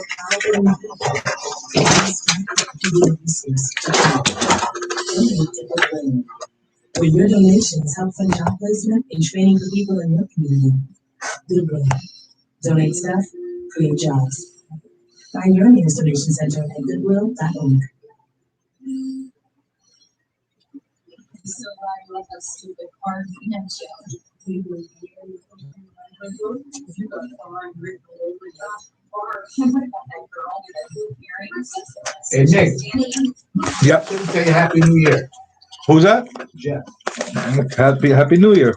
powerful method to be resource to donate to Goodwill, where your donations help fund job placement and training for people in your community. Goodwill. Donate stuff, create jobs. Find your nearest donation center at goodwill.org. So I love that stupid part and show. We were here. You got the line written all over the Hey, Nick. Yep. Let me tell you Happy New Year. Who's that? Jeff. Happy New Year.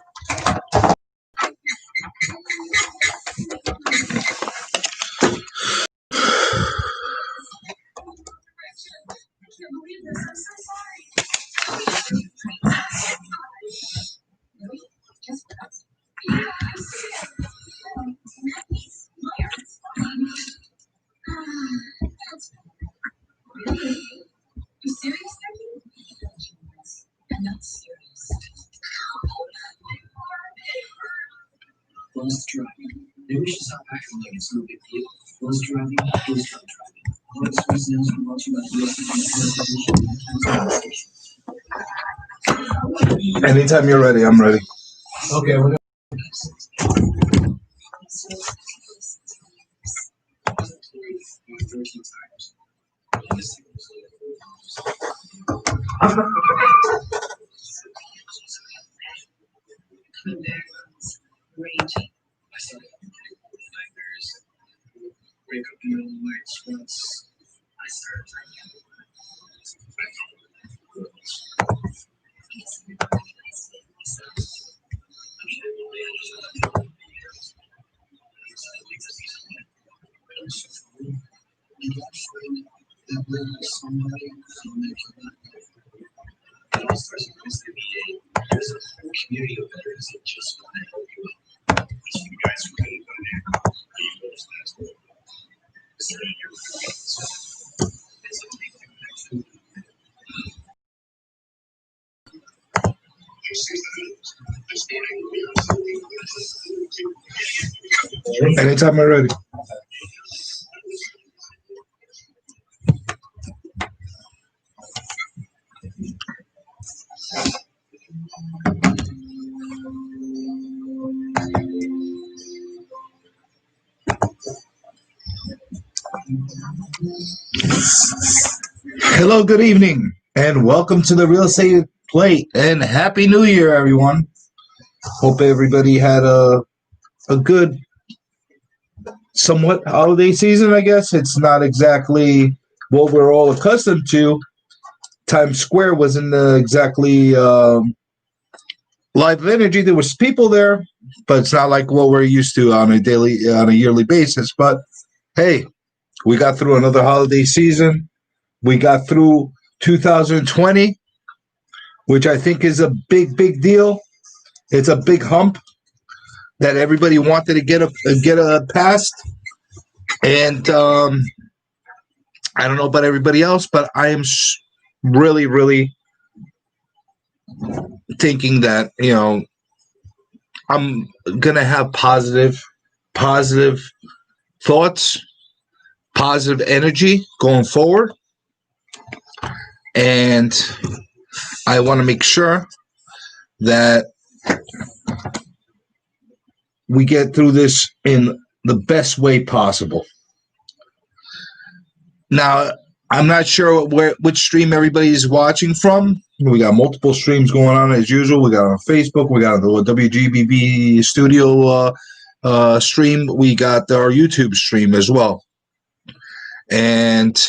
Close driving. Maybe we should stop acting like it's no big deal. Close driving, please stop driving. All express announcements are brought to you by the Anytime you're ready, I'm ready. Okay, we're Raging. I started having nightmares. Wake up in the middle of the night once. I started drinking. There's a whole community of veterans that just want to help you out. You guys are really good at Anytime you're ready. Hello, good evening, and welcome to the Real Estate Plate, and Happy New Year, everyone. Hope everybody had a good, somewhat holiday season, I guess. It's not exactly what we're all accustomed to. Times Square wasn't exactly live energy. There was people there, but it's not like what we're used to on a yearly basis. But hey, we got through another holiday season. We got through 2020, which I think is a big deal. It's a big hump that everybody wanted to get past. And I don't know about everybody else, but I am really thinking that, I'm gonna have positive thoughts, positive energy going forward, and I want to make sure that we get through this in the best way possible. Now, I'm not sure which stream everybody's watching from. We got multiple streams going on as usual. We got on Facebook. We got the WGBB studio stream. We got our YouTube stream as well. And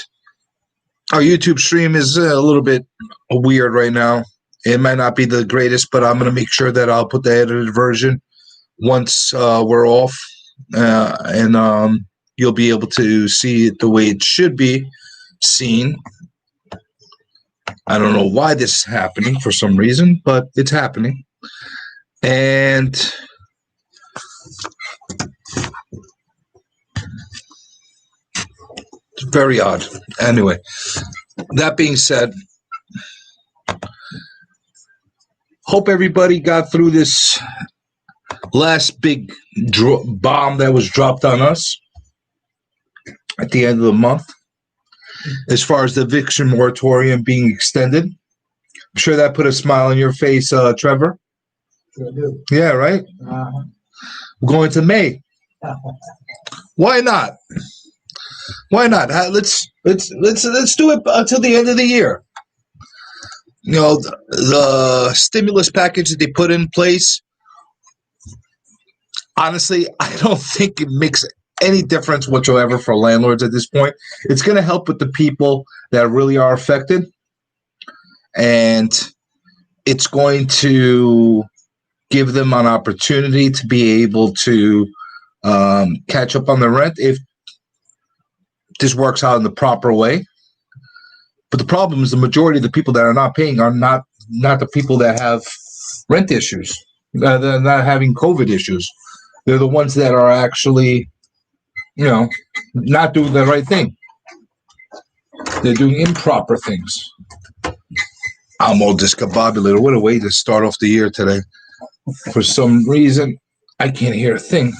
our YouTube stream is a little bit weird right now. It might not be the greatest, but I'm going to make sure that I'll put the edited version once we're off. And you'll be able to see it the way it should be seen. I don't know why this is happening for some reason, but it's happening. And it's very odd. Anyway, that being said, hope everybody got through this last big bomb that was dropped on us. at the end of the month. As far as the eviction moratorium being extended, I'm sure that put a smile on your face, Trevor. Sure do. Yeah, right. Uh-huh. We're going to May. Why not? Why not? Let's do it until the end of the year. You know, the stimulus package that they put in place. Honestly, I don't think it makes any difference whatsoever for landlords at this point. It's going to help with the people that really are affected, and it's going to give them an opportunity to be able to catch up on the rent if this works out in the proper way. But the problem is the majority of the people that are not paying are not the people that have rent issues. They're not having COVID issues. They're the ones that are actually, not doing the right thing. They're doing improper things. I'm all discombobulated. What a way to start off the year today. For some reason, I can't hear a thing.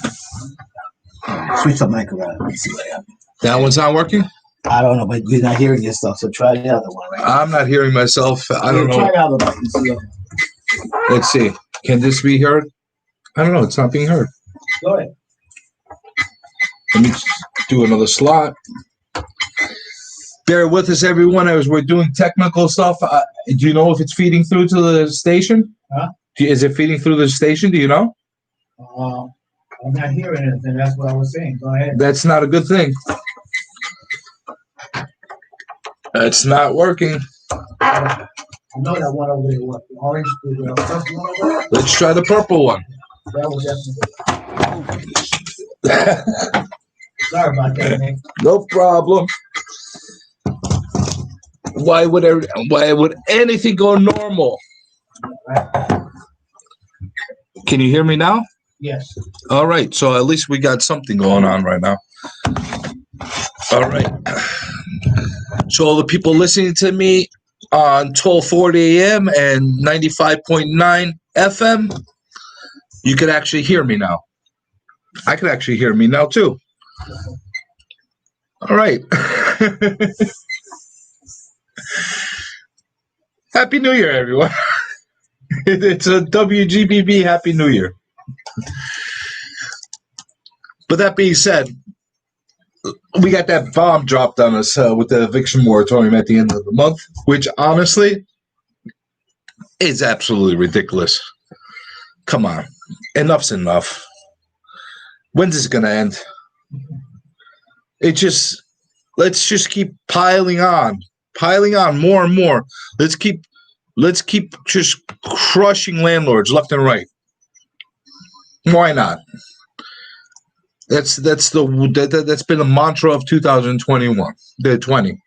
Switch the mic around. Let's see what happens. That one's not working? I don't know, but you're not hearing yourself, so try the other one, right? I'm not hearing myself. I don't know. Try the other one. And see. Let's see. Can this be heard? I don't know. It's not being heard. Go ahead. Let me do another slot. Bear with us, everyone, as we're doing technical stuff. Do you know if it's feeding through to the station? Huh? Is it feeding through the station? Do you know? I'm not hearing anything. That's what I was saying. Go ahead. That's not a good thing. It's not working. I know that one over there. What? The orange? The first one over there? Let's try the purple one. That was definitely. Sorry about that, Nick. No problem. Why would anything go normal? Can you hear me now? Yes. All right. So at least we got something going on right now. All right. So all the people listening to me on 1240 AM and 95.9 FM, you could actually hear me now. I could actually hear me now too. All right. Happy New Year, everyone. It's a WGBB Happy New Year. But that being said, we got that bomb dropped on us with the eviction moratorium at the end of the month, which honestly is absolutely ridiculous. Come on. Enough's enough. When's this going to end? Let's just keep piling on more and more. Let's keep just crushing landlords left and right. Why not? That's been the mantra of 2021. The 20.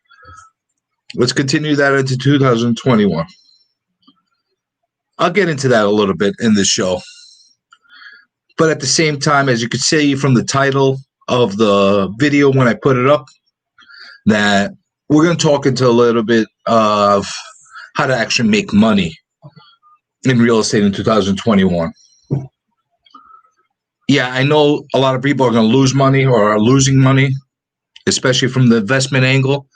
Let's continue that into 2021. I'll get into that a little bit in this show. But at the same time, as you could see from the title of the video when I put it up, that we're going to talk into a little bit of how to actually make money in real estate in 2021. Yeah, I know a lot of people are going to lose money or are losing money, especially from the investment angle.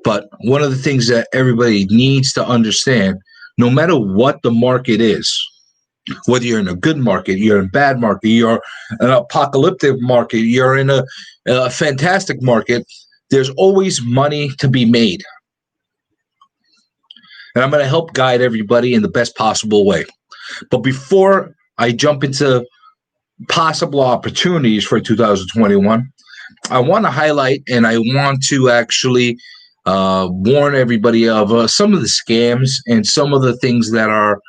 But one of the things that everybody needs to understand, no matter what the market is, whether you're in a good market, you're in a bad market, you're an apocalyptic market, you're in a fantastic market, there's always money to be made. And I'm going to help guide everybody in the best possible way. But before I jump into possible opportunities for 2021, I want to highlight and I want to actually warn everybody of some of the scams and some of the things that are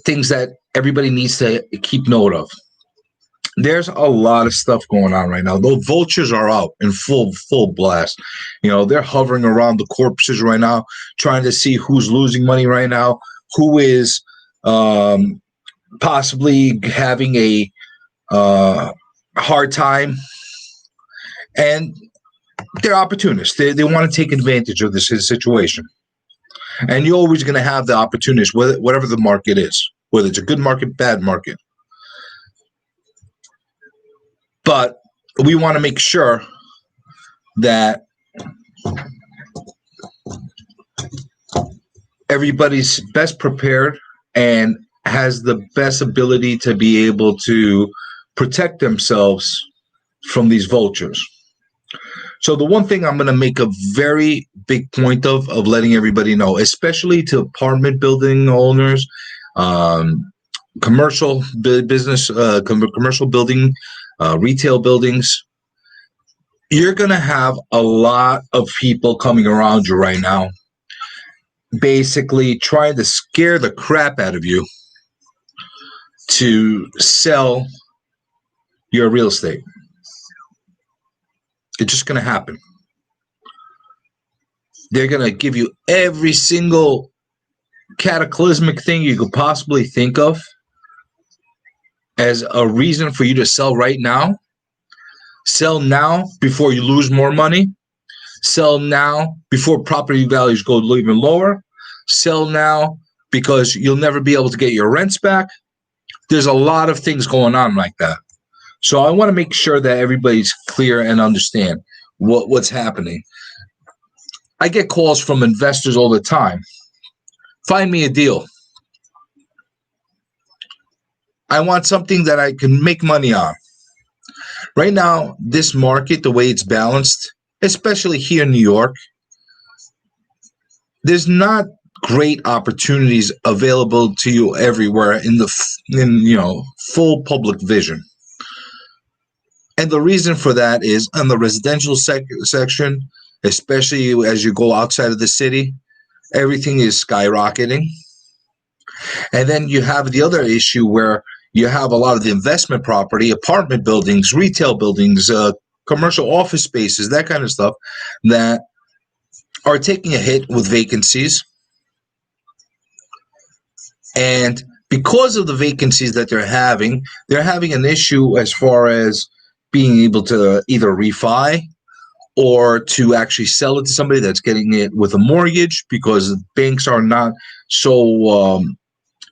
things that everybody needs to keep note of. There's a lot of stuff going on right now. The vultures are out in full blast. You know, they're hovering around the corpses right now, trying to see who's losing money right now, who is possibly having a hard time. And they're opportunists. They want to take advantage of this situation. And you're always going to have the opportunists, whatever the market is, whether it's a good market, bad market. But we want to make sure that everybody's best prepared and has the best ability to be able to protect themselves from these vultures. So the one thing I'm going to make a very big point of letting everybody know, especially to apartment building owners, commercial business, commercial building, retail buildings, you're going to have a lot of people coming around you right now, basically trying to scare the crap out of you to sell your real estate. It's just going to happen. They're going to give you every single cataclysmic thing you could possibly think of as a reason for you to sell right now. Sell now before you lose more money. Sell now before property values go even lower. Sell now because you'll never be able to get your rents back. There's a lot of things going on like that. So I want to make sure that everybody's clear and understand what's happening. I get calls from investors all the time. Find me a deal. I want something that I can make money on. Right now, this market, the way it's balanced, especially here in New York, there's not great opportunities available to you everywhere in full public vision. And the reason for that is on the residential section, especially as you go outside of the city, everything is skyrocketing. And then you have the other issue where you have a lot of the investment property, apartment buildings, retail buildings, commercial office spaces, that kind of stuff that are taking a hit with vacancies. And because of the vacancies that they're having an issue as far as being able to either refi or to actually sell it to somebody that's getting it with a mortgage, because banks are not so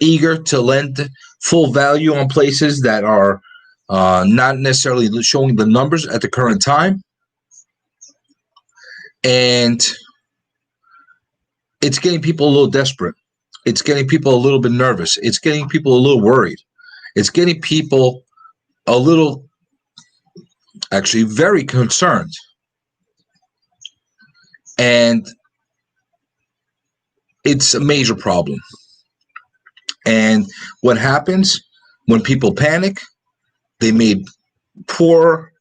eager to lend full value on places that are not necessarily showing the numbers at the current time. And it's getting people a little desperate. It's getting people a little bit nervous. It's getting people a little worried. It's getting people a little, actually very concerned. And it's a major problem. And what happens when people panic, they made poor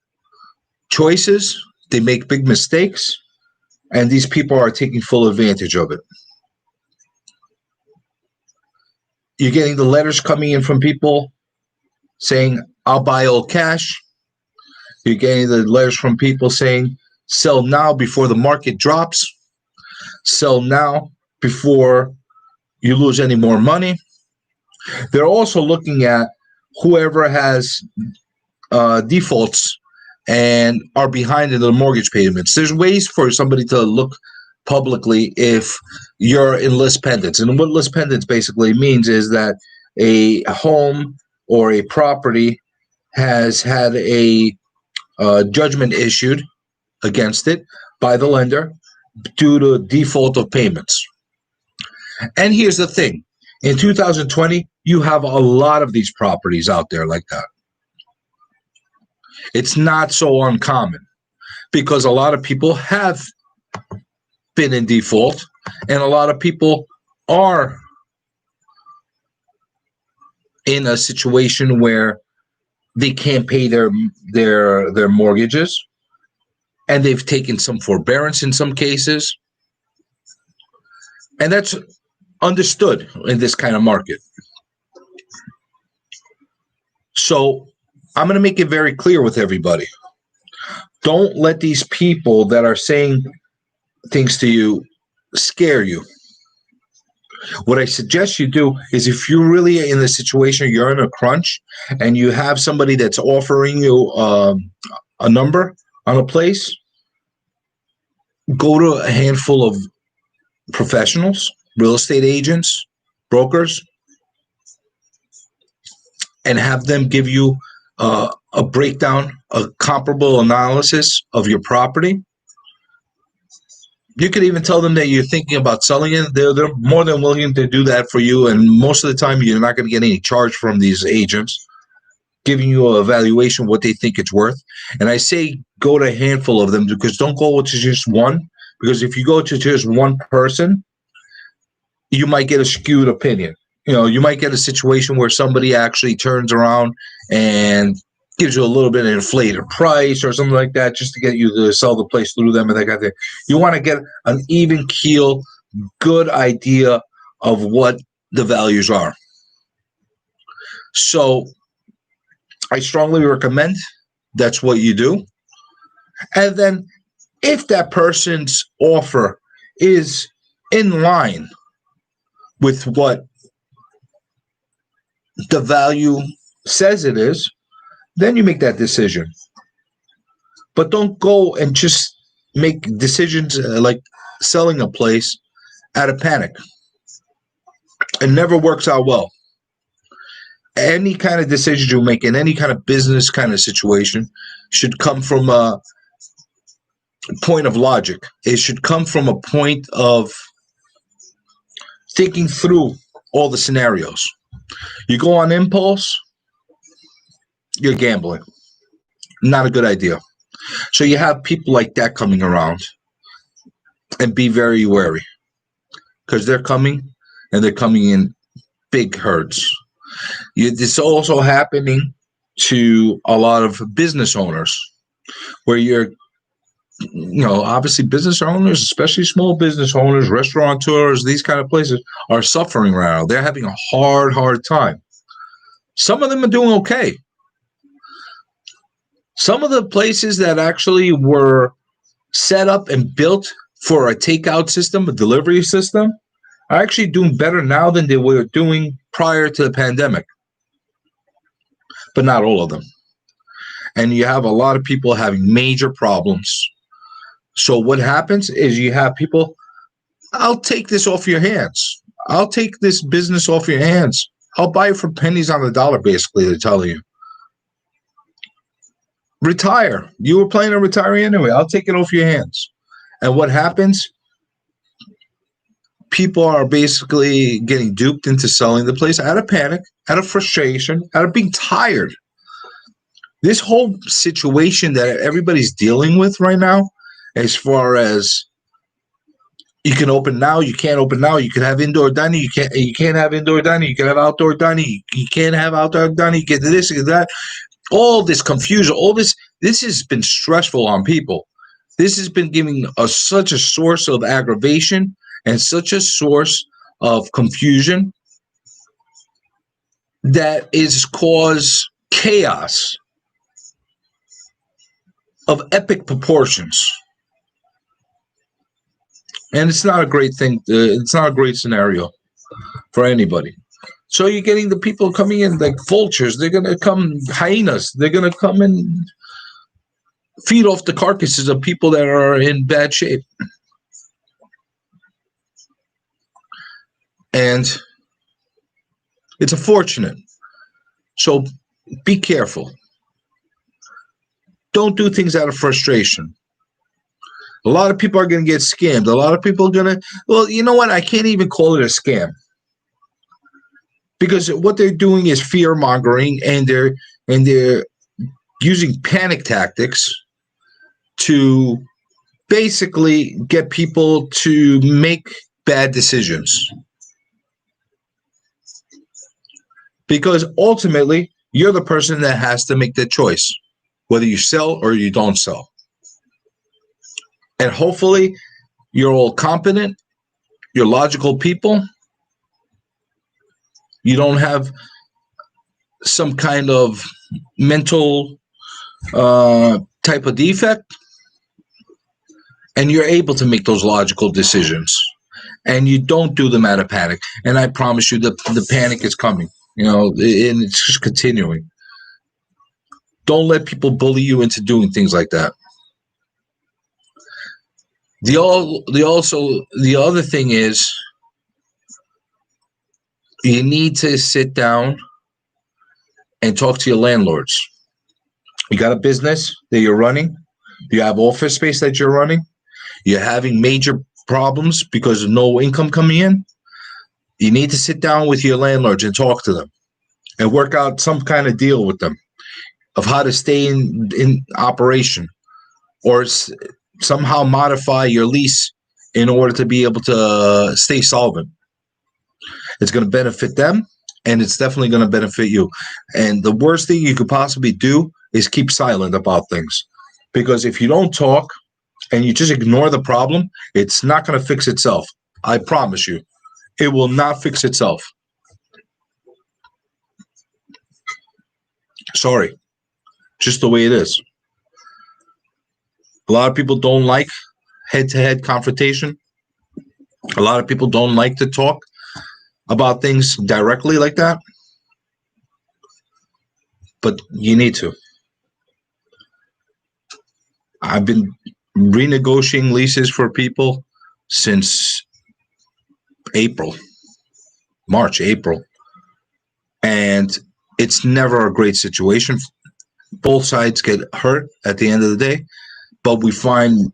choices, they make big mistakes, and these people are taking full advantage of it. You're getting the letters coming in from people saying, I'll buy all cash. You're getting the letters from people saying, sell now before the market drops. Sell now before you lose any more money. They're also looking at whoever has defaults and are behind in the mortgage payments. There's ways for somebody to look publicly if you're in list pendants. And what list pendants basically means is that a home or a property has had a judgment issued against it by the lender due to default of payments. And here's the thing. In 2020, you have a lot of these properties out there like that. It's not so uncommon because a lot of people have been in default and a lot of people are in a situation where they can't pay their mortgages, and they've taken some forbearance in some cases. And that's understood in this kind of market. So I'm going to make it very clear with everybody. Don't let these people that are saying things to you scare you. What I suggest you do is, if you're really in a situation, you're in a crunch, and you have somebody that's offering you a number on a place, go to a handful of professionals, real estate agents, brokers, and have them give you a breakdown, a comparable analysis of your property, You could even tell them that you're thinking about selling it. They're more than willing to do that for you. And most of the time, you're not going to get any charge from these agents giving you a evaluation what they think it's worth. And I say go to a handful of them, because don't go to just one. Because if you go to just one person, you might get a skewed opinion. You might get a situation where somebody actually turns around and gives you a little bit of inflated price or something like that, just to get you to sell the place through them and that kind of thing. You want to get an even keel, good idea of what the values are. So I strongly recommend that's what you do. And then if that person's offer is in line with what the value says it is, then you make that decision. But don't go and just make decisions like selling a place out of panic. It never works out well. Any kind of decision you make in any kind of business kind of situation should come from a point of logic. It should come from a point of thinking through all the scenarios. You go on impulse, you're gambling. Not a good idea. So you have people like that coming around, and be very wary, because they're coming, and they're coming in big herds. It's also happening to a lot of business owners, where obviously business owners, especially small business owners, restaurateurs, these kind of places are suffering right now. They're having a hard time. Some of them are doing okay. Some of the places that actually were set up and built for a takeout system, a delivery system, are actually doing better now than they were doing prior to the pandemic. But not all of them. And you have a lot of people having major problems. So what happens is you have people, I'll take this off your hands. I'll take this business off your hands. I'll buy it for pennies on the dollar, basically, they're telling you. Retire. You were planning on retiring anyway. I'll take it off your hands. And what happens? People are basically getting duped into selling the place out of panic, out of frustration, out of being tired. This whole situation that everybody's dealing with right now, as far as you can open now, you can't open now, you can have indoor dining, you can't have indoor dining, you can have outdoor dining, you can't have outdoor dining, you get this, you get that. All this confusion, this has been stressful on people. This has been giving us such a source of aggravation and such a source of confusion that is caused chaos of epic proportions. And it's not a great thing. It's not a great scenario for anybody. So you're getting the people coming in like vultures. They're going to come hyenas. They're going to come and feed off the carcasses of people that are in bad shape. And it's unfortunate. So be careful. Don't do things out of frustration. A lot of people are going to get scammed. A lot of people are going to, well, you know what? I can't even call it a scam. Because what they're doing is fear mongering, and they're using panic tactics to basically get people to make bad decisions. Because ultimately, you're the person that has to make the choice, whether you sell or you don't sell. And hopefully, you're all competent, you're logical people. You don't have some kind of mental type of defect, and you're able to make those logical decisions, and you don't do them out of panic. And I promise you that the panic is coming, and it's just continuing. Don't let people bully you into doing things like that. The other thing is, you need to sit down and talk to your landlords. You got a business that you're running. You have office space that you're running. you're having major problems because of no income coming in, you need to sit down with your landlords and talk to them and work out some kind of deal with them of how to stay in operation, or somehow modify your lease in order to be able to stay solvent. It's going to benefit them, and it's definitely going to benefit you. And the worst thing you could possibly do is keep silent about things. Because if you don't talk and you just ignore the problem, it's not going to fix itself. I promise you. It will not fix itself. Sorry. Just the way it is. A lot of people don't like head-to-head confrontation. A lot of people don't like to talk about things directly like that. But you need to. I've been renegotiating leases for people since March, April. And it's never a great situation. Both sides get hurt at the end of the day. But we find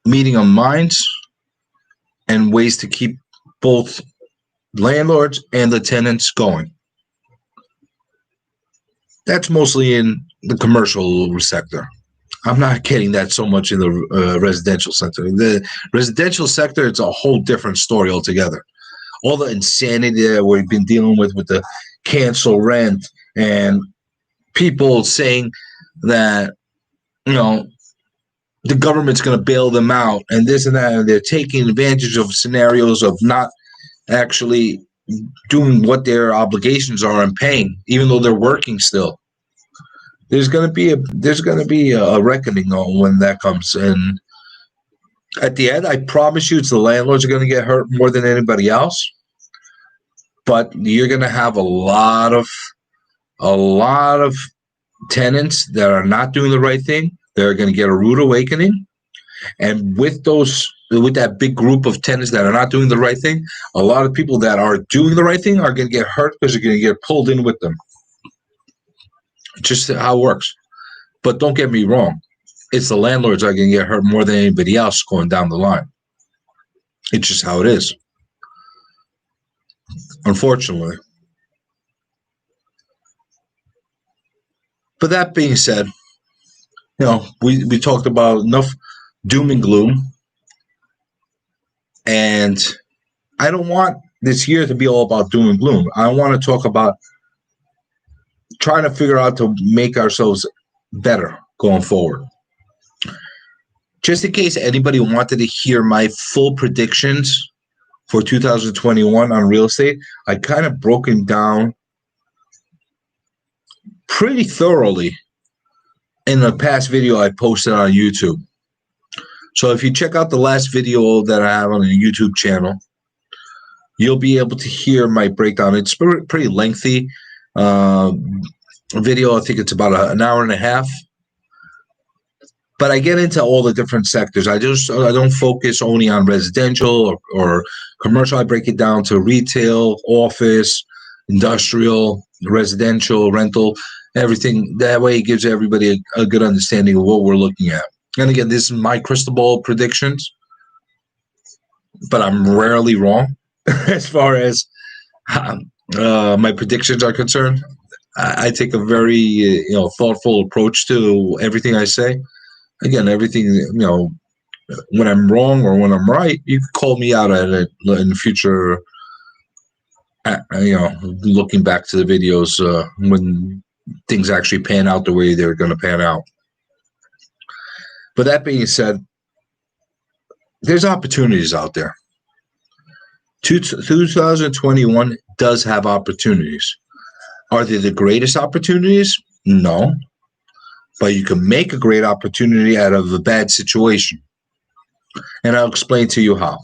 meeting of minds and ways to keep both landlords and the tenants going. That's mostly in the commercial sector. I'm not getting that so much in the residential sector. In the residential sector, it's a whole different story altogether. All the insanity that we've been dealing with the cancel rent and people saying that, the government's going to bail them out and this and that, and they're taking advantage of scenarios of not actually doing what their obligations are and paying, even though they're working still. There's going to be a reckoning on when that comes, and at the end, I promise you, it's the landlords are going to get hurt more than anybody else. But you're going to have a lot of tenants that are not doing the right thing. They're going to get a rude awakening, and with that big group of tenants that are not doing the right thing, a lot of people that are doing the right thing are going to get hurt because they're going to get pulled in with them. Just how it works. But don't get me wrong. It's the landlords that are going to get hurt more than anybody else going down the line. It's just how it is. Unfortunately. But that being said, we talked about enough doom and gloom. And I don't want this year to be all about doom and gloom. I want to talk about trying to figure out to make ourselves better going forward. Just in case anybody wanted to hear my full predictions for 2021 on real estate, I kind of broken down pretty thoroughly in the past video I posted on YouTube. So if you check out the last video that I have on the YouTube channel, you'll be able to hear my breakdown. It's pretty lengthy video. I think it's about an hour and a half. But I get into all the different sectors. I don't focus only on residential or commercial. I break it down to retail, office, industrial, residential, rental, everything. That way it gives everybody a good understanding of what we're looking at. And again, this is my crystal ball predictions, but I'm rarely wrong as far as my predictions are concerned. I take a very thoughtful approach to everything I say. Again, everything, when I'm wrong or when I'm right, you can call me out at it in the future, looking back to the videos when things actually pan out the way they're going to pan out. But that being said, there's opportunities out there. 2021 does have opportunities. Are they the greatest opportunities? No. But you can make a great opportunity out of a bad situation. And I'll explain to you how.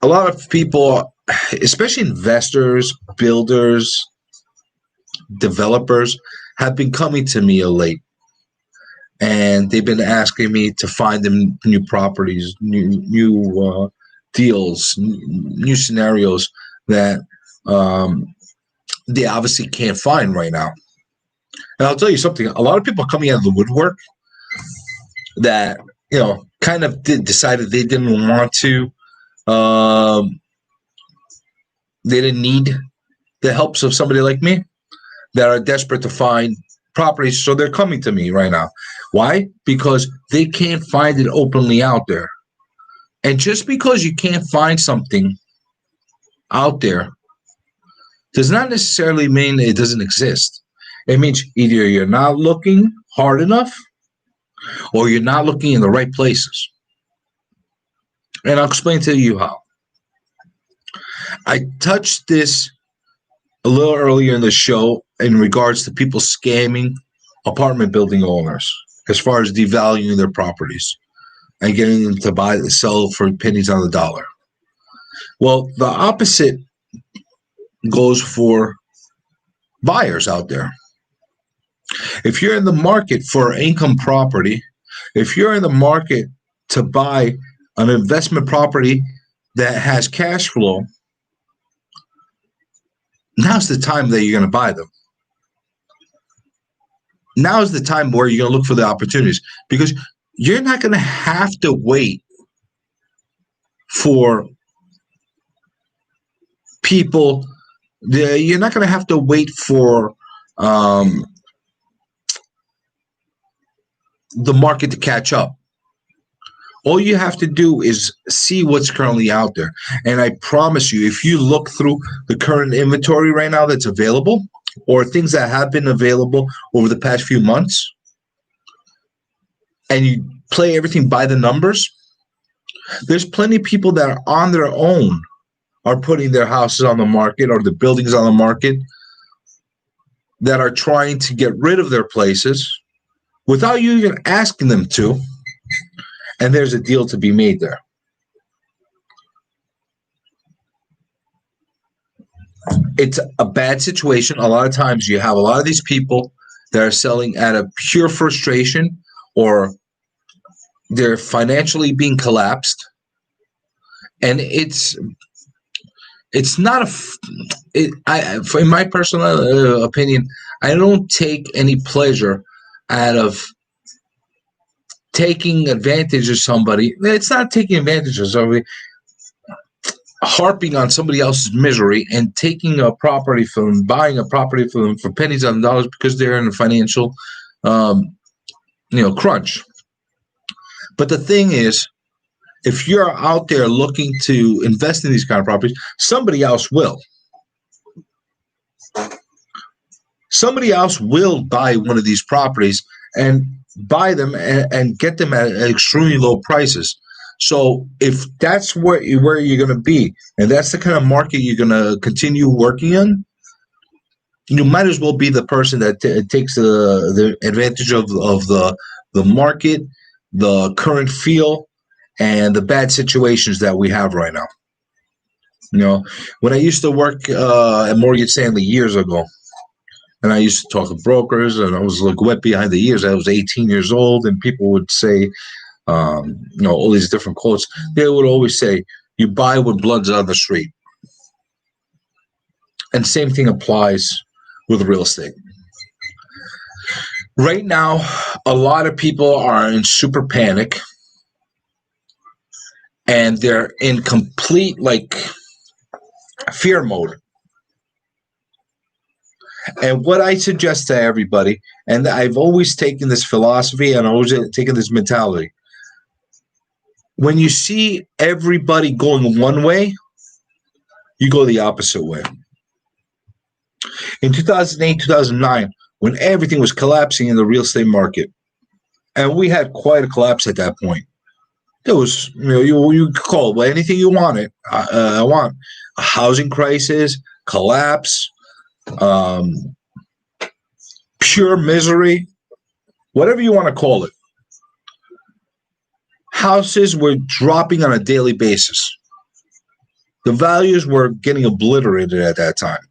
A lot of people, especially investors, builders, developers, have been coming to me of late. And they've been asking me to find them new properties, new deals, new scenarios that they obviously can't find right now. And I'll tell you something. A lot of people are coming out of the woodwork that, kind of decided they didn't want to, they didn't need the helps of somebody like me that are desperate to find properties. So they're coming to me right now. Why? Because they can't find it openly out there. And just because you can't find something out there does not necessarily mean it doesn't exist. It means either you're not looking hard enough or you're not looking in the right places. And I'll explain to you how. I touched this a little earlier in the show in regards to people scamming apartment building owners as far as devaluing their properties and getting them to buy and sell for pennies on the dollar. Well, the opposite goes for buyers out there. If you're in the market for income property, if you're in the market to buy an investment property that has cash flow, now's the time that you're going to buy them. Now is the time where you're going to look for the opportunities, because you're not going to have to wait for people. You're not going to have to wait for the market to catch up. All you have to do is see what's currently out there. And I promise you, if you look through the current inventory right now that's available, or things that have been available over the past few months, and you play everything by the numbers, there's plenty of people that are on their own are putting their houses on the market or the buildings on the market that are trying to get rid of their places without you even asking them to. And there's a deal to be made there. It's a bad situation. A lot of times you have a lot of these people that are selling out of pure frustration, or they're financially being collapsed. And it's not in my personal opinion, I don't take any pleasure out of taking advantage of somebody. It's not taking advantage of somebody, harping on somebody else's misery and taking a property from them, buying a property from them for pennies on the dollars because they're in a financial, crunch. But the thing is, if you're out there looking to invest in these kind of properties, somebody else will. Somebody else will buy one of these properties and buy them and get them at extremely low prices. So if that's where you're going to be, and that's the kind of market you're going to continue working in, you might as well be the person that takes the advantage of the market, the current feel, and the bad situations that we have right now. When I used to work at Morgan Stanley years ago, and I used to talk to brokers, and I was like wet behind the ears. I was 18 years old, and people would say, all these different quotes. They would always say, "You buy when blood's on the street." And same thing applies with real estate. Right now, a lot of people are in super panic, and they're in complete fear mode. And what I suggest to everybody, and I've always taken this philosophy and always taken this mentality, when you see everybody going one way, you go the opposite way. In 2008, 2009, when everything was collapsing in the real estate market, and we had quite a collapse at that point, there was, you could call it anything you wanted. I want a housing crisis, collapse, pure misery, whatever you want to call it. Houses were dropping on a daily basis. The values were getting obliterated at that time.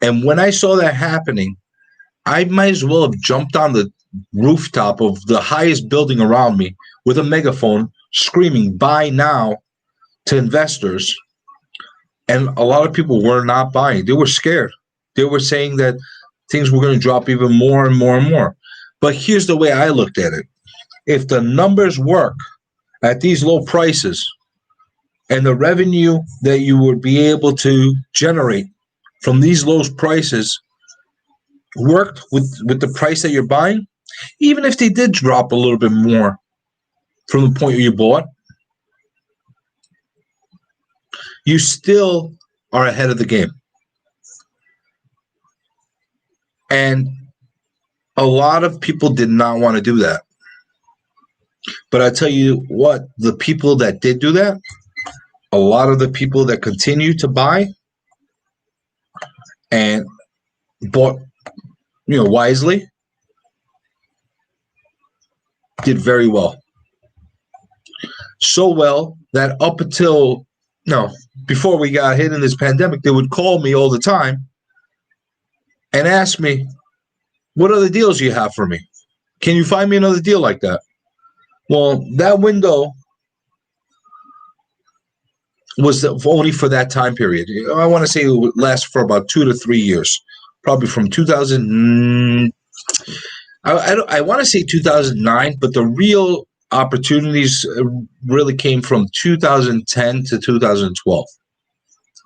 And when I saw that happening, I might as well have jumped on the rooftop of the highest building around me with a megaphone screaming, "Buy now," to investors. And a lot of people were not buying. They were scared. They were saying that things were going to drop even more and more and more. But here's the way I looked at it. If the numbers work at these low prices and the revenue that you would be able to generate from these low prices worked with the price that you're buying, even if they did drop a little bit more from the point where you bought, you still are ahead of the game. And a lot of people did not want to do that. But I tell you what, the people that did do that, a lot of the people that continue to buy and bought, wisely, did very well. So well that up until, before we got hit in this pandemic, they would call me all the time and ask me, what other deals do you have for me? Can you find me another deal like that? Well, that window was only for that time period. I want to say it would last for about 2 to 3 years, probably from 2000. I want to say 2009, but the real opportunities really came from 2010 to 2012.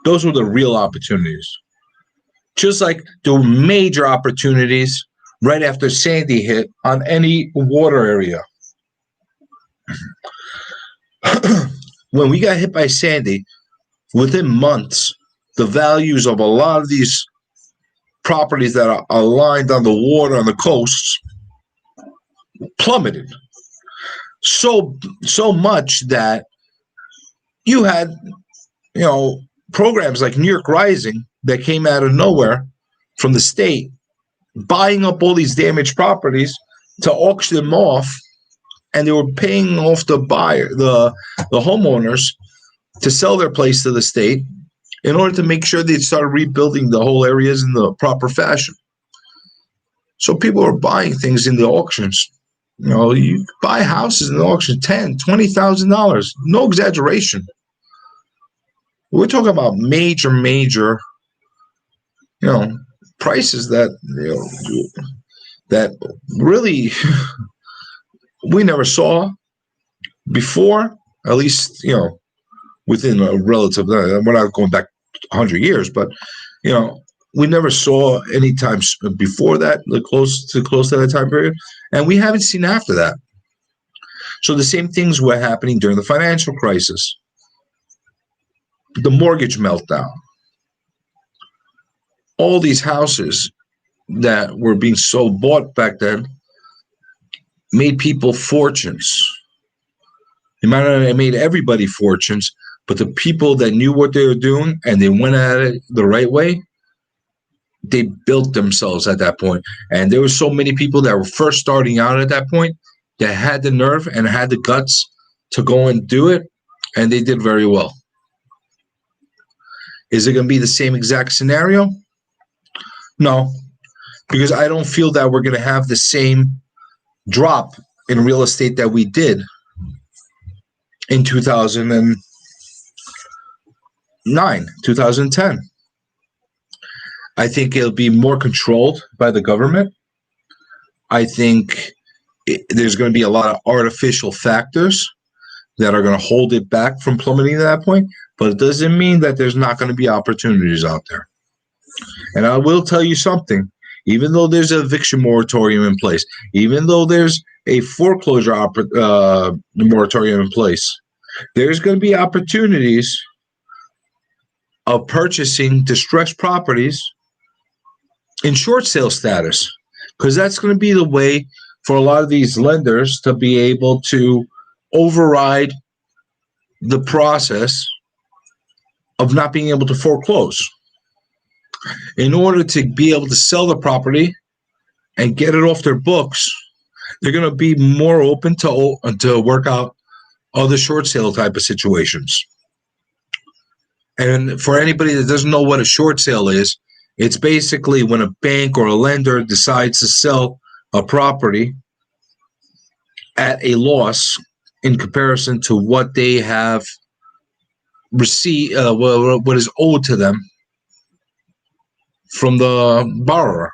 Those were the real opportunities. Just like the major opportunities right after Sandy hit on any water area. When we got hit by Sandy, within months, the values of a lot of these properties that are aligned on the water on the coasts plummeted. So much that you had, programs like New York Rising that came out of nowhere from the state, buying up all these damaged properties to auction them off, and they were paying off the buyer, the homeowners, to sell their place to the state in order to make sure they'd start rebuilding the whole areas in the proper fashion. So people were buying things in the auctions. You buy houses in the auction, $10,000, $20,000, no exaggeration. We're talking about major, prices that that really we never saw before. At least within a relative. We're not going back 100 years, but we never saw any time before that, close to that time period, and we haven't seen after that. So the same things were happening during the financial crisis, the mortgage meltdown. All these houses that were being bought back then made people fortunes. It might not have made everybody fortunes, but the people that knew what they were doing and they went at it the right way, they built themselves at that point. And there were so many people that were first starting out at that point that had the nerve and had the guts to go and do it, and they did very well. Is it going to be the same exact scenario? No, because I don't feel that we're going to have the same drop in real estate that we did in 2009, 2010. I think it'll be more controlled by the government. I think there's going to be a lot of artificial factors that are going to hold it back from plummeting to that point, but it doesn't mean that there's not going to be opportunities out there. And I will tell you something, even though there's an eviction moratorium in place, even though there's a foreclosure moratorium in place, there's going to be opportunities of purchasing distressed properties in short sale status, because that's going to be the way for a lot of these lenders to be able to override the process of not being able to foreclose. In order to be able to sell the property and get it off their books, they're going to be more open to work out other short sale type of situations. And for anybody that doesn't know what a short sale is, it's basically when a bank or a lender decides to sell a property at a loss in comparison to what they have received, what is owed to them from the borrower.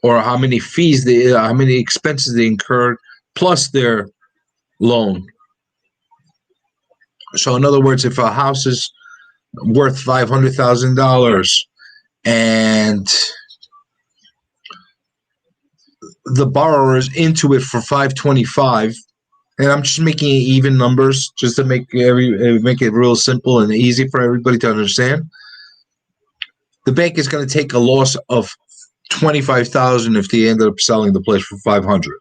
or how many fees how many expenses they incurred, plus their loan. So in other words, if a house is worth $500,000 and the borrower is into it for 525, and I'm just making even numbers just to make it real simple and easy for everybody to understand. The bank is going to take a loss of $25,000 if they ended up selling the place for $500.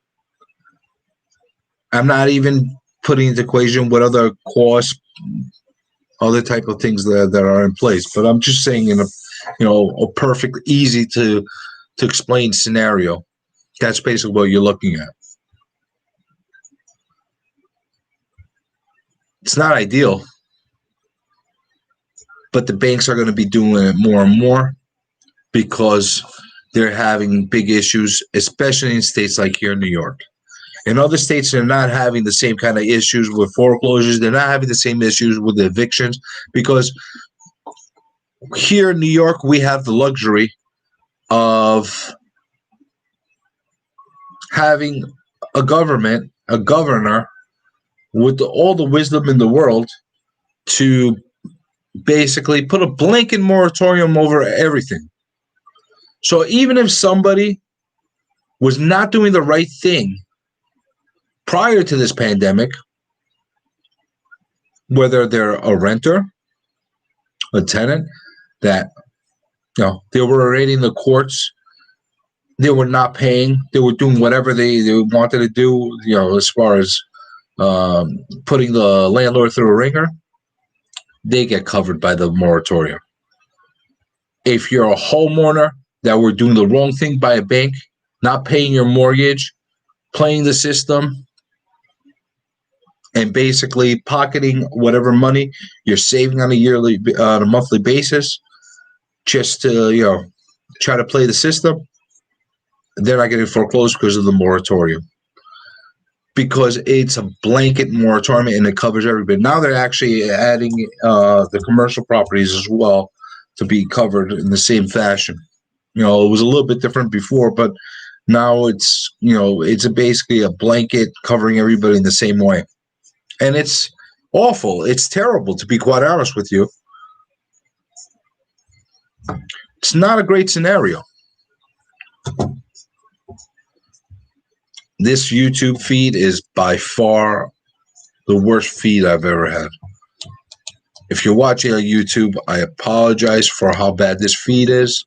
I'm not even putting into equation what other costs, other type of things that are in place, but I'm just saying in a perfect, easy to explain scenario. That's basically what you're looking at. It's not ideal, but the banks are going to be doing it more and more because they're having big issues, especially in states like here in New York. In other states, they're not having the same kind of issues with foreclosures. They're not having the same issues with evictions because here in New York, we have the luxury of having a governor with all the wisdom in the world to basically put a blanket moratorium over everything. So even if somebody was not doing the right thing prior to this pandemic, whether they're a renter, a tenant, that they were already in the courts, they were not paying, they were doing whatever they wanted to do, as far as putting the landlord through a ringer, they get covered by the moratorium. If you're a homeowner that were doing the wrong thing by a bank, not paying your mortgage, playing the system, and basically pocketing whatever money you're saving on a monthly basis, just to try to play the system, they're not getting foreclosed because of the moratorium. Because it's a blanket moratorium and it covers everybody. Now they're actually adding the commercial properties as well to be covered in the same fashion. It was a little bit different before, but now it's basically a blanket covering everybody in the same way. And it's awful. It's terrible, to be quite honest with you. It's not a great scenario. This YouTube feed is by far the worst feed I've ever had. If you're watching on YouTube, I apologize for how bad this feed is,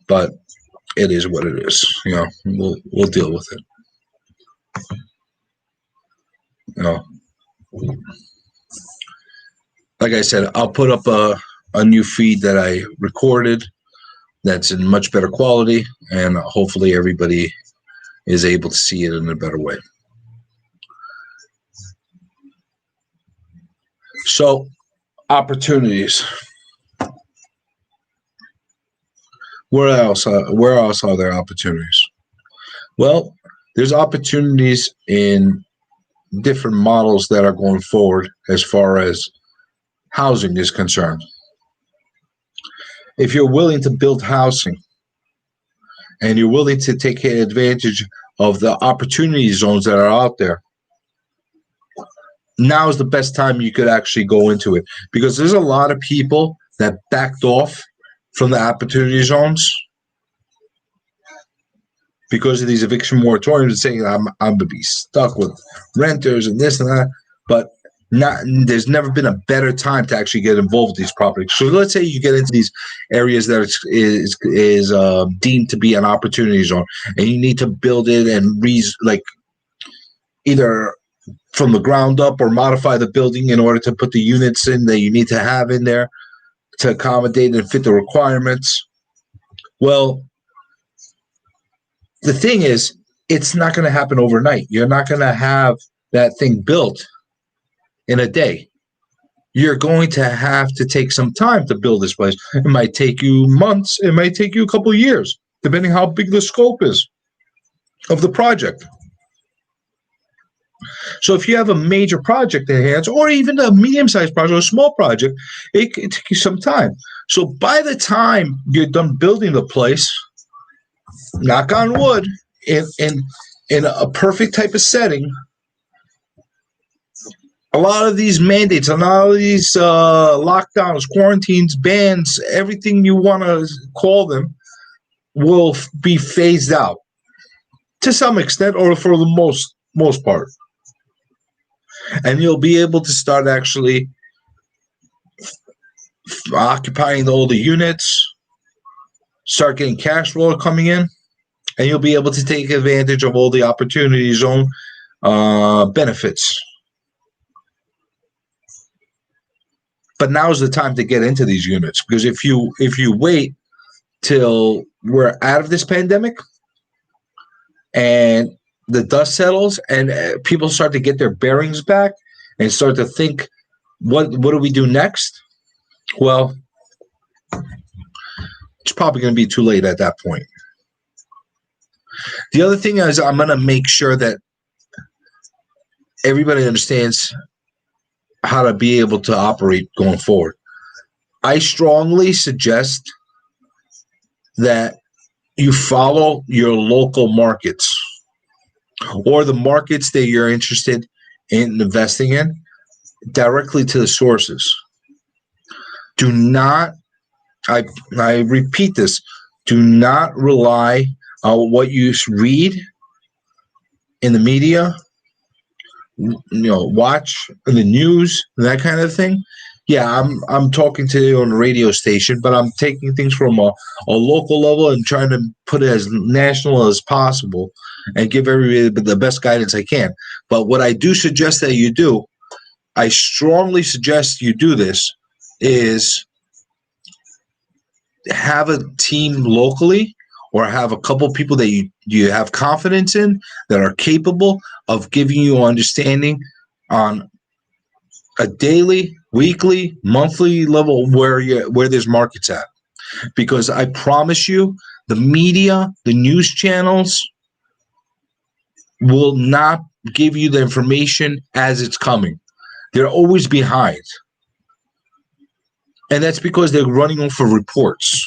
but it is what it is. We'll deal with it. Like I said, I'll put up a new feed that I recorded that's in much better quality, and hopefully everybody is able to see it in a better way. So, opportunities. Where else are there opportunities? Well, there's opportunities in different models that are going forward as far as housing is concerned. If you're willing to build housing and you're willing to take advantage of the opportunity zones that are out there, now is the best time you could actually go into it, because there's a lot of people that backed off from the opportunity zones because of these eviction moratoriums and saying I'm going to be stuck with renters and this and that, but there's never been a better time to actually get involved with these properties. So let's say you get into these areas that is deemed to be an opportunity zone, and you need to build it and either from the ground up or modify the building in order to put the units in that you need to have in there to accommodate and fit the requirements. Well, the thing is, it's not going to happen overnight. You're not going to have that thing built in a day. You're going to have to take some time to build this place. It might take you months. It might take you a couple of years, depending how big the scope is of the project. So if you have a major project at hand, or even a medium-sized project or a small project, it can take you some time. So by the time you're done building the place, knock on wood, in a perfect type of setting, a lot of these mandates, a lot of these lockdowns, quarantines, bans, everything you want to call them, will be phased out to some extent, or for the most part, and you'll be able to start actually occupying all the units, start getting cash flow coming in, and you'll be able to take advantage of all the opportunity zone benefits. But now's the time to get into these units, because if you wait till we're out of this pandemic and the dust settles and people start to get their bearings back and start to think, what do we do next? Well, it's probably going to be too late at that point. The other thing is, I'm going to make sure that everybody understands how to be able to operate going forward. I strongly suggest that you follow your local markets or the markets that you're interested in investing in directly to the sources. Do not, I repeat this, do not rely on what you read in the media, watch the news, that kind of thing. Yeah, I'm talking to you on a radio station, but I'm taking things from a local level and trying to put it as national as possible and give everybody the best guidance I can. But what I do suggest that you do, I strongly suggest you do this, is have a team locally or have a couple people that you have confidence in that are capable of giving you understanding on a daily, weekly, monthly level where there's markets at. Because I promise you, the media, the news channels will not give you the information as it's coming. They're always behind. And that's because they're running off of reports.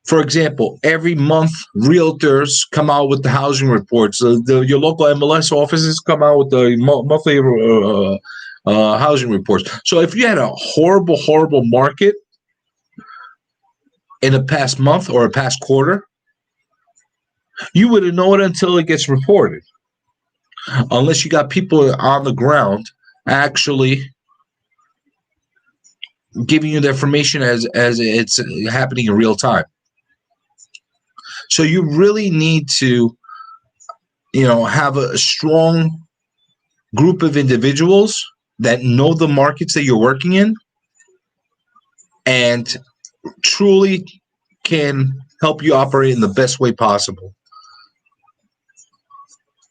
For example, every month, realtors come out with the housing reports. Your local MLS offices come out with the monthly housing reports. So if you had a horrible, horrible market in a past month or a past quarter, you wouldn't know it until it gets reported. Unless you got people on the ground actually giving you the information as it's happening in real time. So you really need to, have a strong group of individuals that know the markets that you're working in and truly can help you operate in the best way possible.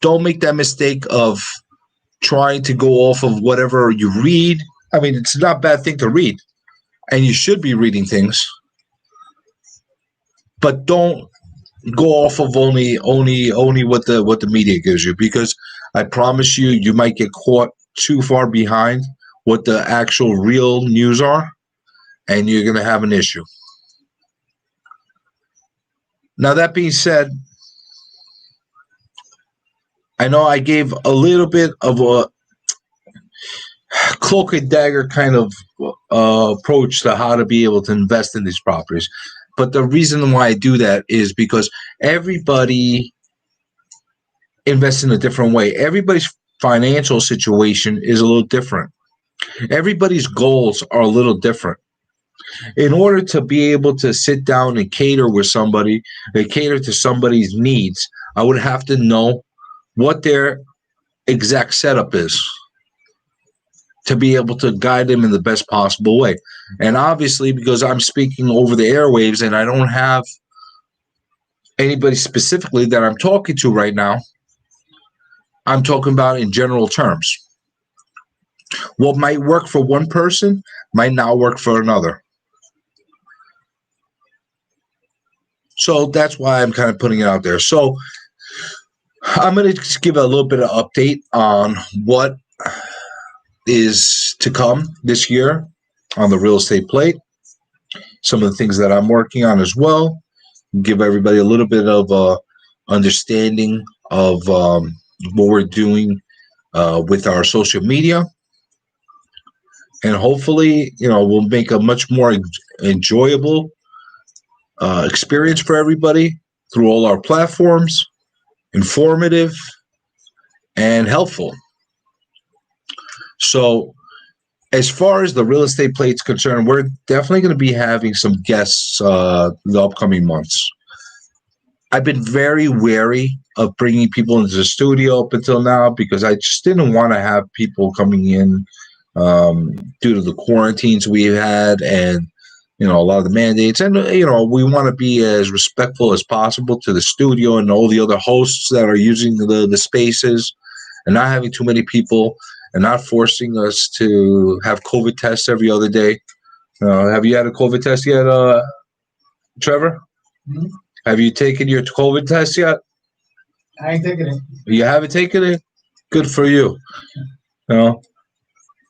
Don't make that mistake of trying to go off of whatever you read. I mean, it's not a bad thing to read, and you should be reading things, but don't go off of only what the media gives you, because I promise you might get caught too far behind what the actual real news are, and you're going to have an issue. Now, that being said, I know I gave a little bit of a cloak and dagger kind of approach to how to be able to invest in these properties. But the reason why I do that is because everybody invests in a different way. Everybody's financial situation is a little different. Everybody's goals are a little different. In order to be able to sit down and cater with somebody, and cater to somebody's needs, I would have to know what their exact setup is to be able to guide them in the best possible way. And obviously, because I'm speaking over the airwaves and I don't have anybody specifically that I'm talking to right now, I'm talking about in general terms. What might work for one person might not work for another. So that's why I'm kind of putting it out there. So I'm going to just give a little bit of update on what is to come this year on the real estate plate. Some of the things that I'm working on as well. give everybody a little bit of understanding of what we're doing with our social media. And hopefully, we'll make a much more enjoyable experience for everybody through all our platforms, informative and helpful. So, as far as the real estate plate's concerned, we're definitely going to be having some guests the upcoming months. I've been very wary of bringing people into the studio up until now because I just didn't want to have people coming in due to the quarantines we've had and, a lot of the mandates. And, we want to be as respectful as possible to the studio and all the other hosts that are using the spaces and not having too many people and not forcing us to have COVID tests every other day. Have you had a COVID test yet, Trevor? Hmm? Have you taken your COVID test yet? I ain't taking it. You haven't taken it? Good for you.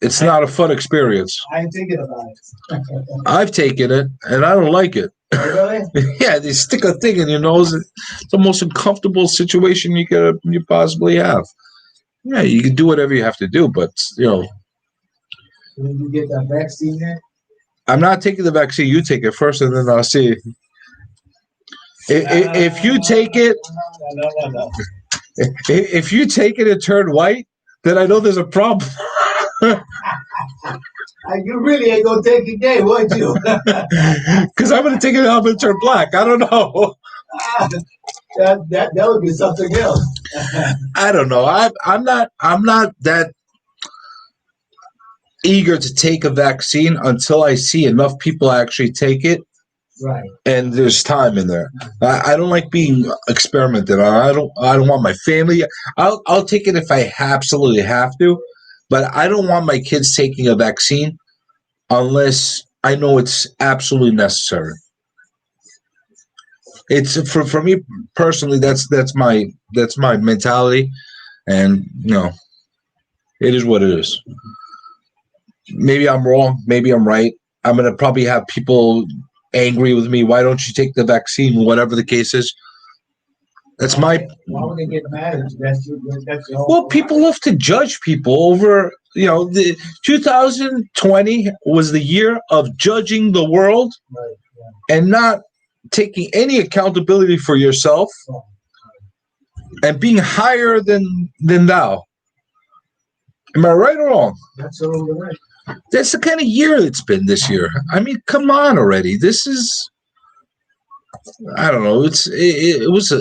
It's not a fun experience. I ain't thinking about it. I've taken it, and I don't like it. Really? Yeah, they stick a thing in your nose. It's the most uncomfortable situation you possibly have. Yeah, you can do whatever you have to do, but, When you get that vaccine yet? I'm not taking the vaccine. You take it first, and then I'll see. If you take it, No. if you take it and turn white, then I know there's a problem. You really ain't gonna take it gay, would you? Because I'm going to take it and I'm going to turn black. I don't know. That would be something else. I don't know. I'm not that eager to take a vaccine until I see enough people actually take it. Right. And there's time in there. I don't like being experimented on. I don't want my family. I'll take it if I absolutely have to, but I don't want my kids taking a vaccine unless I know it's absolutely necessary. It's for me personally. That's my mentality, and it is what it is. Maybe I'm wrong. Maybe I'm right. I'm gonna probably have people angry with me. Why don't you take the vaccine? Whatever the case is. That's my. Why would they get mad at you? That's your Well, people love to judge people over. The 2020 was the year of judging the world, Right, and not taking any accountability for yourself, and being higher than thou. Am I right or wrong? That's totally right. That's the kind of year it's been this year. I mean, come on already. This is, I don't know. It was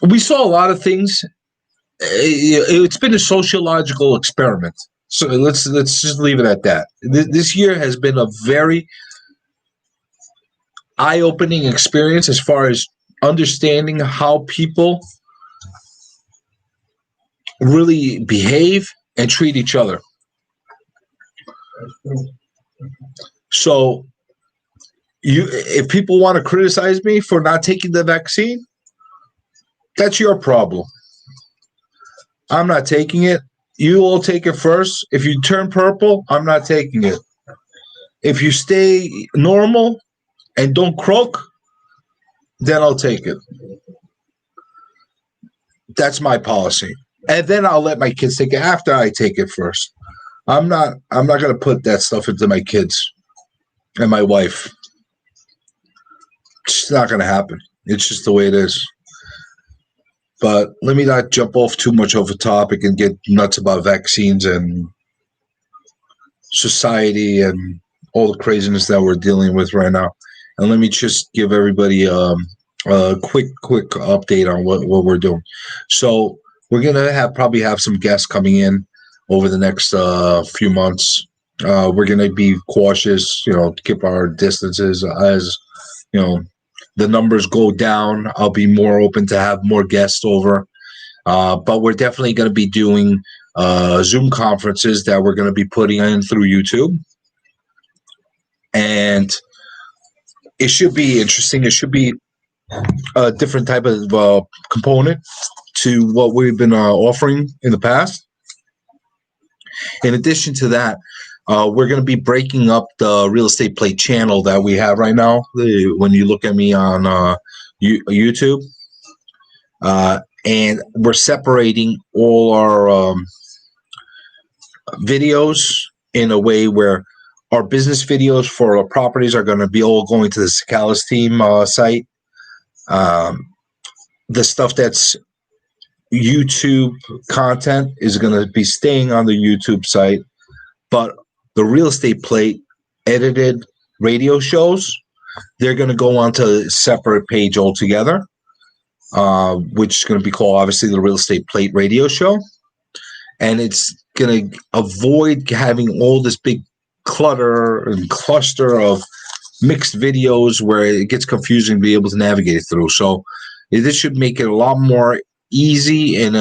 we saw a lot of things. It's been a sociological experiment. So let's just leave it at that. This year has been a very eye-opening experience as far as understanding how people really behave and treat each other. So, if people want to criticize me for not taking the vaccine, that's your problem. I'm not taking it. You all take it first. If you turn purple, I'm not taking it. If you stay normal and don't croak, then I'll take it. That's my policy. And then I'll let my kids take it after I take it first. I'm not going to put that stuff into my kids and my wife. It's not going to happen. It's just the way it is. But let me not jump off too much of a topic and get nuts about vaccines and society and all the craziness that we're dealing with right now. And let me just give everybody a quick update on what we're doing. So we're going to probably have some guests coming in over the next few months. We're going to be cautious, keep our distances. As, the numbers go down, I'll be more open to have more guests over. But we're definitely going to be doing Zoom conferences that we're going to be putting in through YouTube. And it should be interesting. It should be a different type of component to what we've been offering in the past. In addition to that, We're going to be breaking up the real estate plate channel that we have right now. When you look at me on YouTube, and we're separating all our videos in a way where our business videos for our properties are going to be all going to the Cicalis team site. The stuff that's YouTube content is going to be staying on the YouTube site, but the real estate plate edited radio shows, they're going to go onto a separate page altogether, which is going to be called, obviously, the Real Estate Plate Radio Show. And it's going to avoid having all this big clutter and cluster of mixed videos where it gets confusing to be able to navigate through. So this should make it a lot more easy and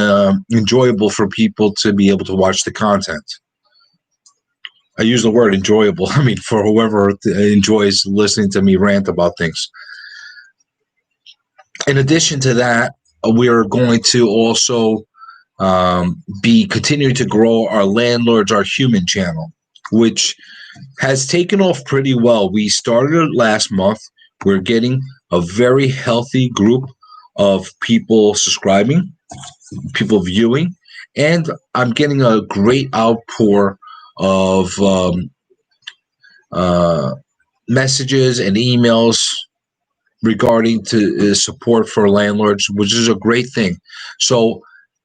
enjoyable for people to be able to watch the content. I use the word enjoyable. I mean, for whoever enjoys listening to me rant about things. In addition to that, we're going to also be continuing to grow our Landlords Are Human channel, which has taken off pretty well. We started it last month. We're getting a very healthy group of people subscribing, people viewing, and I'm getting a great outpour of messages and emails regarding to support for landlords, which is a great thing. So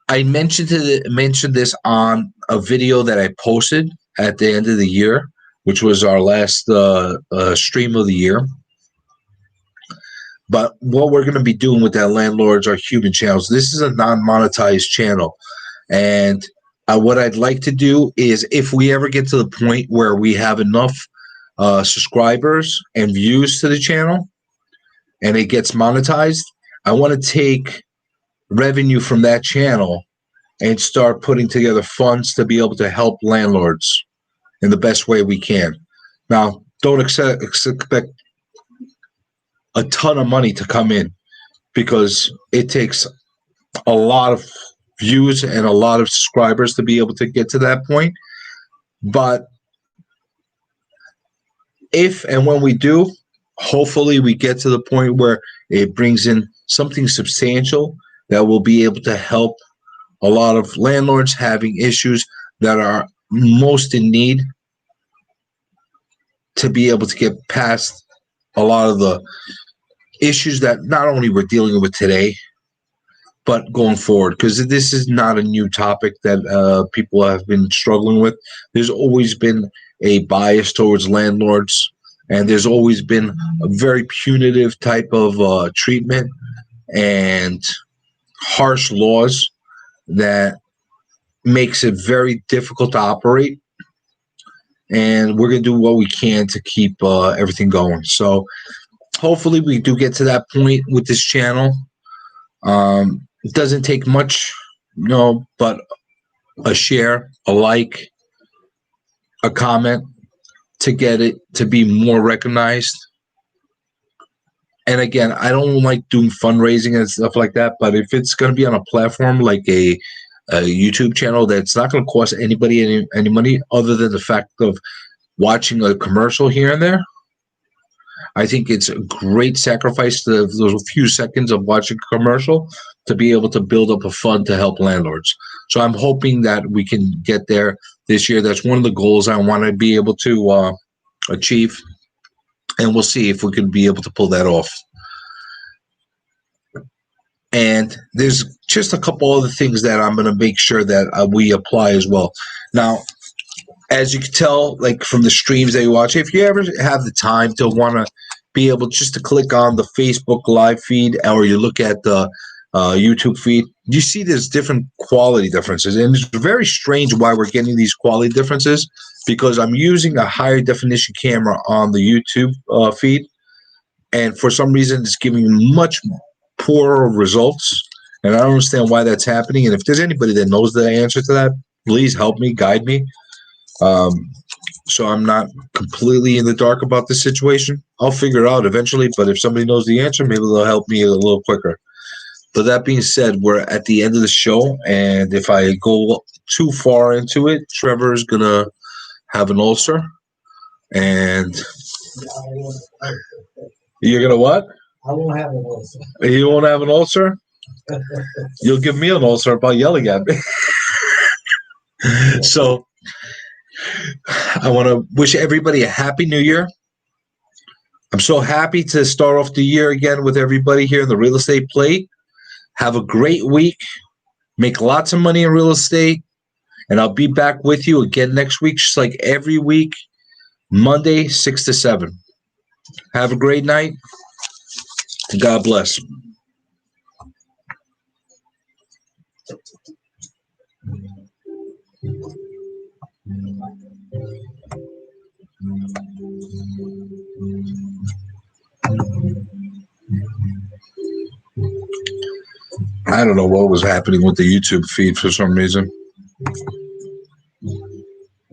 I mentioned this on a video that I posted at the end of the year, which was our last stream of the year. But what we're going to be doing with that Landlords Are Human channels, this is a non-monetized channel. And what I'd like to do is, if we ever get to the point where we have enough subscribers and views to the channel and it gets monetized, I want to take revenue from that channel and start putting together funds to be able to help landlords in the best way we can. Now, don't expect a ton of money to come in, because it takes a lot of views and a lot of subscribers to be able to get to that point. But if and when we do, hopefully we get to the point where it brings in something substantial that will be able to help a lot of landlords having issues that are most in need to be able to get past a lot of the issues that not only we're dealing with today, but going forward, because this is not a new topic that people have been struggling with. There's always been a bias towards landlords, and there's always been a very punitive type of treatment and harsh laws that makes it very difficult to operate. And we're going to do what we can to keep everything going. So hopefully we do get to that point with this channel. It doesn't take much, but a share, a like, a comment to get it to be more recognized. And again, I don't like doing fundraising and stuff like that, but if it's going to be on a platform like a YouTube channel that's not going to cost anybody any money other than the fact of watching a commercial here and there, I think it's a great sacrifice to those few seconds of watching a commercial to be able to build up a fund to help landlords. So I'm hoping that we can get there this year. That's one of the goals I want to be able to achieve, and we'll see if we can be able to pull that off. And there's just a couple other things that I'm going to make sure that we apply as well. Now, as you can tell, like from the streams that you watch, if you ever have the time to want to be able just to click on the Facebook live feed, or you look at the YouTube feed, you see there's different quality differences. And it's very strange why we're getting these quality differences, because I'm using a higher definition camera on the YouTube feed. And for some reason, it's giving much poorer results. And I don't understand why that's happening. And if there's anybody that knows the answer to that, please help me, guide me. So I'm not completely in the dark about this situation. I'll figure it out eventually, but if somebody knows the answer, maybe they'll help me a little quicker. But that being said, we're at the end of the show, and if I go too far into it, Trevor's going to have an ulcer, and I won't you're gonna what? have it also. You won't have an ulcer? You'll give me an ulcer by yelling at me. So I want to wish everybody a happy new year. I'm so happy to start off the year again with everybody here in the real estate plate. Have a great week. Make lots of money in real estate. And I'll be back with you again next week, just like every week, Monday, 6 to 7. Have a great night. God bless. I don't know what was happening with the YouTube feed for some reason.